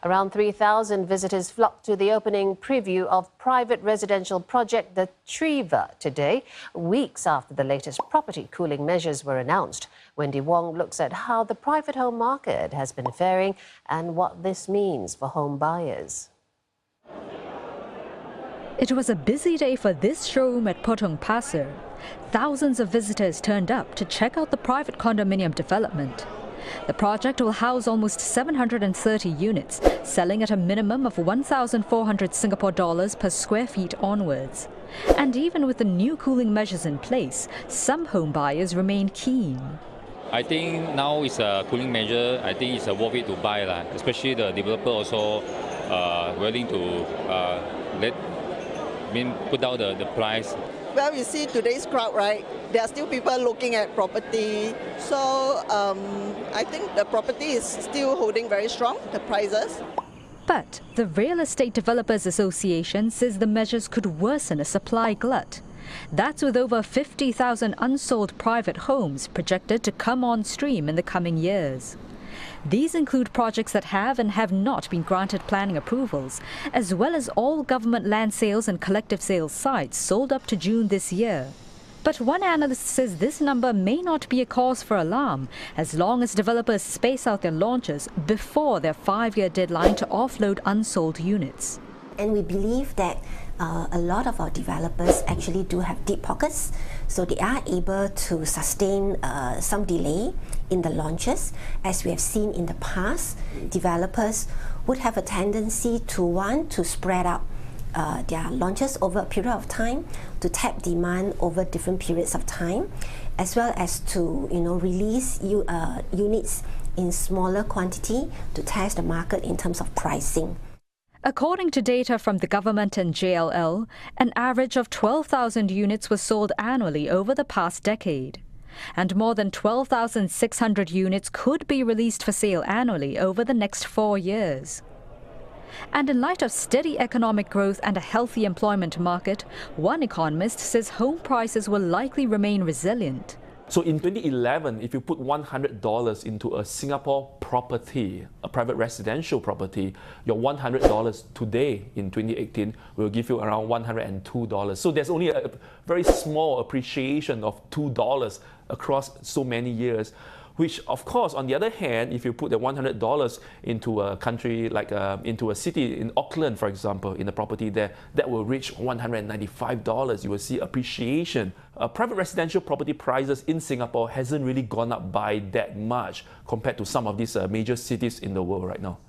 Around 3,000 visitors flocked to the opening preview of private residential project the Tre Ver today, weeks after the latest property cooling measures were announced. Wendy Wong looks at how the private home market has been faring and what this means for home buyers. It was a busy day for this showroom at Potong Pasir. Thousands of visitors turned up to check out the private condominium development. The project will house almost 730 units, selling at a minimum of 1,400 Singapore dollars per square feet onwards. And even with the new cooling measures in place, some home buyers remain keen. I think now it's a cooling measure. I think it's worth it to buy, especially the developer also willing to put down the price. Well, you see today's crowd, right? There are still people looking at property. So I think the property is still holding very strong, the prices. But the Real Estate Developers Association says the measures could worsen a supply glut. That's with over 50,000 unsold private homes projected to come on stream in the coming years. These include projects that have and have not been granted planning approvals, as well as all government land sales and collective sales sites sold up to June this year. But one analyst says this number may not be a cause for alarm, as long as developers space out their launches before their 5-year deadline to offload unsold units. And we believe that a lot of our developers actually do have deep pockets, so they are able to sustain some delay in the launches. As we have seen in the past, developers would have a tendency to want to spread out their launches over a period of time, to tap demand over different periods of time, as well as to release units in smaller quantity to test the market in terms of pricing. According to data from the government and JLL, an average of 12,000 units was sold annually over the past decade. And more than 12,600 units could be released for sale annually over the next 4 years. And in light of steady economic growth and a healthy employment market, one economist says home prices will likely remain resilient. So in 2011, if you put $100 into a Singapore property, a private residential property, your $100 today in 2018 will give you around $102. So there's only a very small appreciation of $2 across so many years, which of course, on the other hand, if you put the $100 into a country like into a city in Auckland, for example, in a property there, that will reach $195. You will see appreciation. Private residential property prices in Singapore hasn't really gone up by that much compared to some of these major cities in the world right now.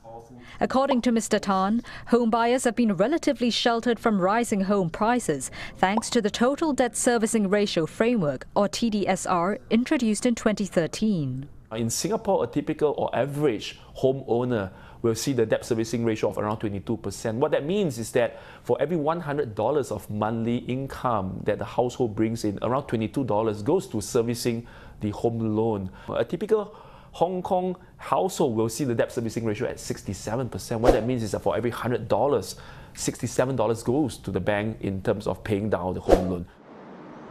According to Mr. Tan, home buyers have been relatively sheltered from rising home prices thanks to the Total Debt Servicing Ratio Framework, or TDSR, introduced in 2013. In Singapore, a typical or average homeowner will see the debt servicing ratio of around 22%. What that means is that for every $100 of monthly income that the household brings in, around $22 goes to servicing the home loan. A typical Hong Kong household will see the debt servicing ratio at 67%. What that means is that for every $100, $67 goes to the bank in terms of paying down the home loan.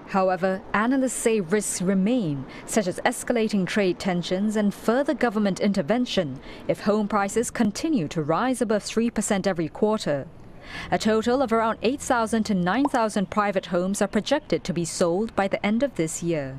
However, analysts say risks remain, such as escalating trade tensions and further government intervention if home prices continue to rise above 3% every quarter. A total of around 8,000 to 9,000 private homes are projected to be sold by the end of this year.